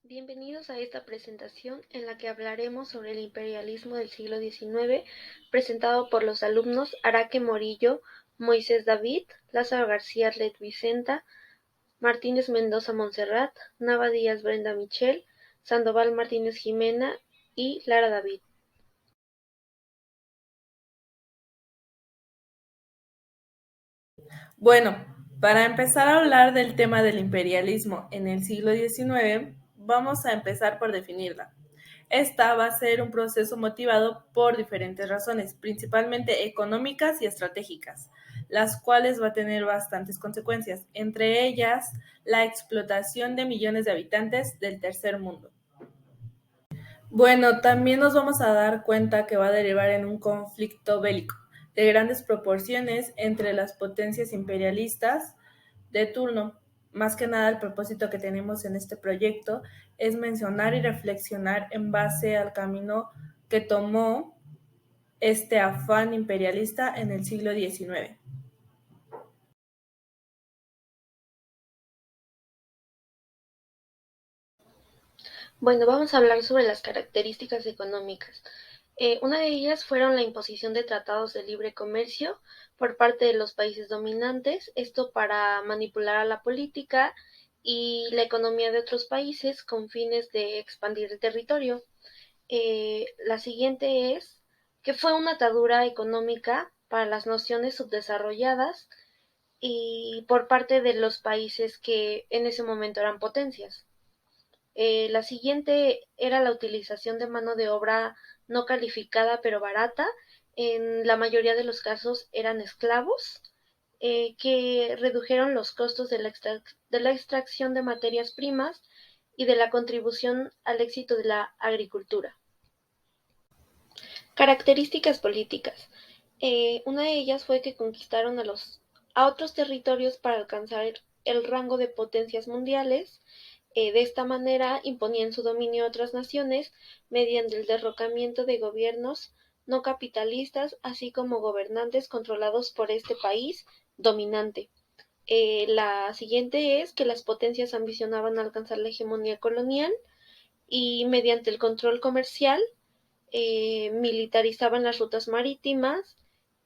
Bienvenidos a esta presentación en la que hablaremos sobre el imperialismo del siglo XIX, presentado por los alumnos Araque Morillo, Moisés David, Lázaro García Arlet Vicenta, Martínez Mendoza Montserrat, Nava Díaz Brenda Michel, Sandoval Martínez Jimena y Lara David. Bueno, para empezar a hablar del tema del imperialismo en el siglo XIX, vamos a empezar por definirla. Esta va a ser un proceso motivado por diferentes razones, principalmente económicas y estratégicas, las cuales va a tener bastantes consecuencias, entre ellas la explotación de millones de habitantes del tercer mundo. Bueno, también nos vamos a dar cuenta que va a derivar en un conflicto bélico de grandes proporciones entre las potencias imperialistas de turno. Más que nada, el propósito que tenemos en este proyecto es mencionar y reflexionar en base al camino que tomó este afán imperialista en el siglo XIX. Bueno, vamos a hablar sobre las características económicas. Una de ellas fueron la imposición de tratados de libre comercio por parte de los países dominantes, esto para manipular a la política y la economía de otros países con fines de expandir el territorio. La siguiente es que fue una atadura económica para las naciones subdesarrolladas y por parte de los países que en ese momento eran potencias. La siguiente era la utilización de mano de obra no calificada pero barata. En la mayoría de los casos eran esclavos que redujeron los costos de la extracción de materias primas y de la contribución al éxito de la agricultura. Características políticas. Una de ellas fue que conquistaron a otros territorios para alcanzar el rango de potencias mundiales. De esta manera imponían su dominio a otras naciones mediante el derrocamiento de gobiernos no capitalistas, así como gobernantes controlados por este país dominante. La siguiente es que las potencias ambicionaban alcanzar la hegemonía colonial y mediante el control comercial militarizaban las rutas marítimas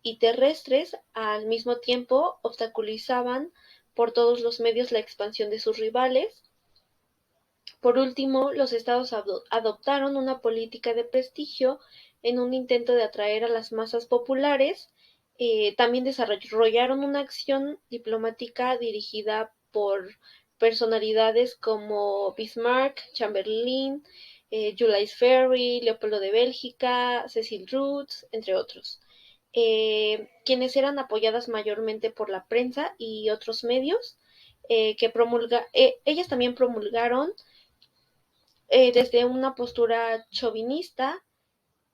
y terrestres, al mismo tiempo obstaculizaban por todos los medios la expansión de sus rivales. Por último, los estados adoptaron una política de prestigio en un intento de atraer a las masas populares. También desarrollaron una acción diplomática dirigida por personalidades como Bismarck, Chamberlain, Julius Ferry, Leopoldo de Bélgica, Cecil Rhodes, entre otros, quienes eran apoyadas mayormente por la prensa y otros medios, ellas también promulgaron desde una postura chauvinista,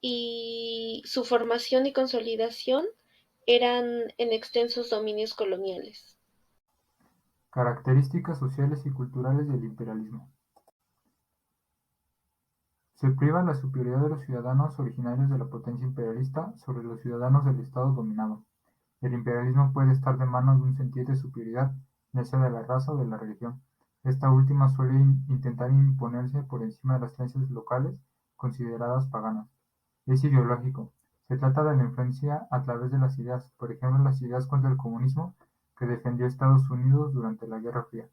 y su formación y consolidación eran en extensos dominios coloniales. Características sociales y culturales del imperialismo. Se priva la superioridad de los ciudadanos originarios de la potencia imperialista sobre los ciudadanos del estado dominado. El imperialismo puede estar de mano de un sentido de superioridad, ya sea de la raza o de la religión. Esta última suele intentar imponerse por encima de las creencias locales consideradas paganas. Es ideológico. Se trata de la influencia a través de las ideas, por ejemplo las ideas contra el comunismo que defendió Estados Unidos durante la Guerra Fría.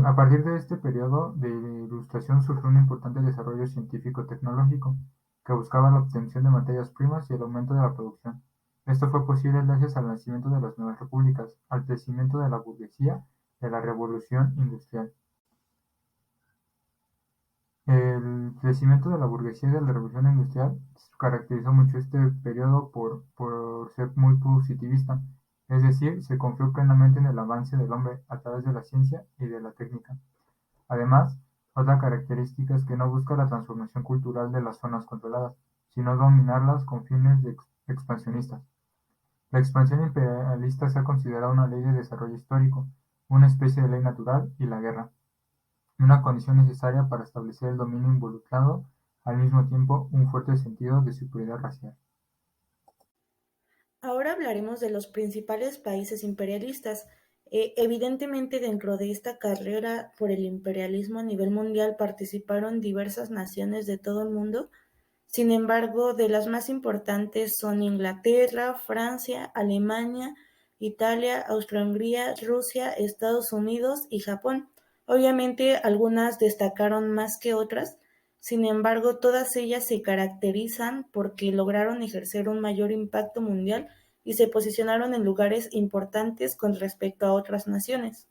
A partir de este periodo de Ilustración surgió un importante desarrollo científico-tecnológico, que buscaba la obtención de materias primas y el aumento de la producción. Esto fue posible gracias al nacimiento de las nuevas repúblicas, al crecimiento de la burguesía y a la revolución industrial. El crecimiento de la burguesía y de la revolución industrial caracterizó mucho este periodo por ser muy positivista, es decir, se confió plenamente en el avance del hombre a través de la ciencia y de la técnica. Además, otra característica es que no busca la transformación cultural de las zonas controladas, sino dominarlas con fines expansionistas. La expansión imperialista se ha considerado una ley de desarrollo histórico, una especie de ley natural, y la guerra, una condición necesaria para establecer el dominio involucrando al mismo tiempo un fuerte sentido de superioridad racial. Ahora hablaremos de los principales países imperialistas. Evidentemente, dentro de esta carrera por el imperialismo a nivel mundial participaron diversas naciones de todo el mundo. Sin embargo, de las más importantes son Inglaterra, Francia, Alemania, Italia, Austria-Hungría, Rusia, Estados Unidos y Japón. Obviamente, algunas destacaron más que otras. Sin embargo, todas ellas se caracterizan porque lograron ejercer un mayor impacto mundial y se posicionaron en lugares importantes con respecto a otras naciones.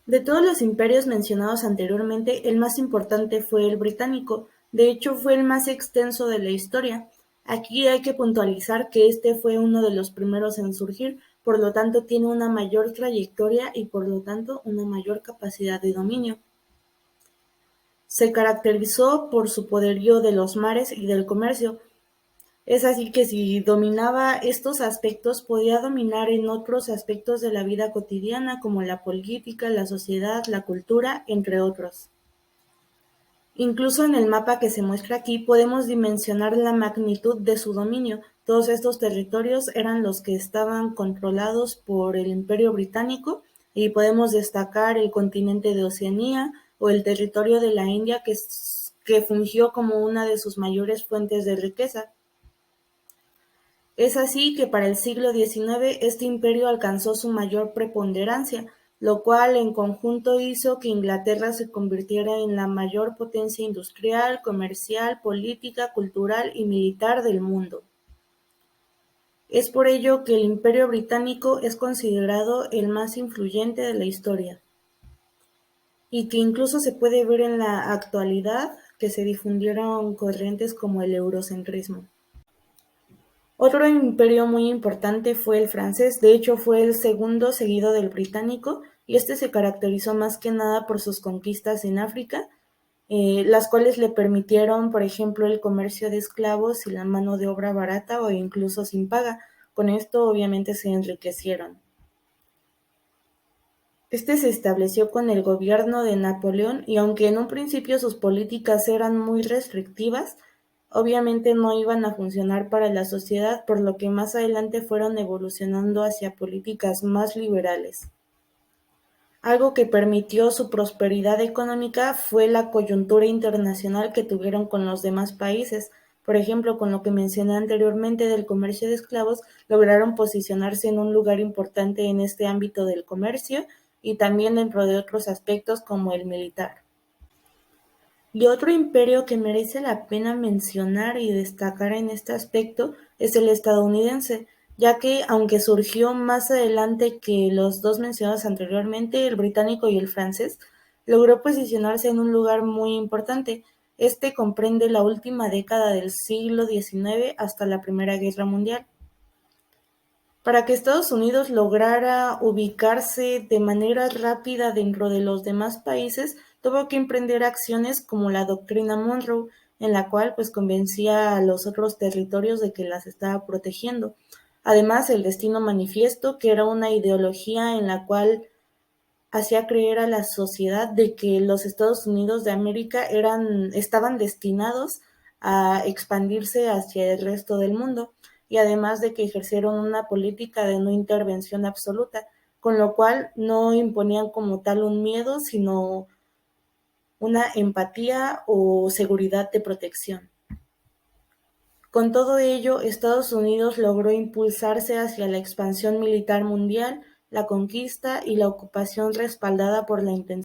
De todos los imperios mencionados anteriormente, el más importante fue el británico. De hecho, fue el más extenso de la historia. Aquí hay que puntualizar que este fue uno de los primeros en surgir, por lo tanto tiene una mayor trayectoria y por lo tanto una mayor capacidad de dominio. Se caracterizó por su poderío de los mares y del comercio. Es así que si dominaba estos aspectos, podía dominar en otros aspectos de la vida cotidiana, como la política, la sociedad, la cultura, entre otros. Incluso en el mapa que se muestra aquí podemos dimensionar la magnitud de su dominio. Todos estos territorios eran los que estaban controlados por el Imperio Británico y podemos destacar el continente de Oceanía o el territorio de la India que fungió como una de sus mayores fuentes de riqueza. Es así que para el siglo XIX este imperio alcanzó su mayor preponderancia, lo cual en conjunto hizo que Inglaterra se convirtiera en la mayor potencia industrial, comercial, política, cultural y militar del mundo. Es por ello que el Imperio Británico es considerado el más influyente de la historia, y que incluso se puede ver en la actualidad que se difundieron corrientes como el eurocentrismo. Otro imperio muy importante fue el francés, de hecho fue el segundo seguido del británico, y este se caracterizó más que nada por sus conquistas en África, las cuales le permitieron, por ejemplo, el comercio de esclavos y la mano de obra barata o incluso sin paga. Con esto obviamente se enriquecieron. Este se estableció con el gobierno de Napoleón y aunque en un principio sus políticas eran muy restrictivas, obviamente no iban a funcionar para la sociedad, por lo que más adelante fueron evolucionando hacia políticas más liberales. Algo que permitió su prosperidad económica fue la coyuntura internacional que tuvieron con los demás países. Por ejemplo, con lo que mencioné anteriormente del comercio de esclavos, lograron posicionarse en un lugar importante en este ámbito del comercio y también dentro de otros aspectos como el militar. Y otro imperio que merece la pena mencionar y destacar en este aspecto es el estadounidense, ya que aunque surgió más adelante que los dos mencionados anteriormente, el británico y el francés, logró posicionarse en un lugar muy importante. Este comprende la última década del siglo XIX hasta la Primera Guerra Mundial. Para que Estados Unidos lograra ubicarse de manera rápida dentro de los demás países, tuvo que emprender acciones como la Doctrina Monroe, en la cual pues convencía a los otros territorios de que las estaba protegiendo. Además, el Destino Manifiesto, que era una ideología en la cual hacía creer a la sociedad de que los Estados Unidos de América estaban destinados a expandirse hacia el resto del mundo, y además de que ejercieron una política de no intervención absoluta, con lo cual no imponían como tal un miedo, sino una empatía o seguridad de protección. Con todo ello, Estados Unidos logró impulsarse hacia la expansión militar mundial, la conquista y la ocupación respaldada por la intención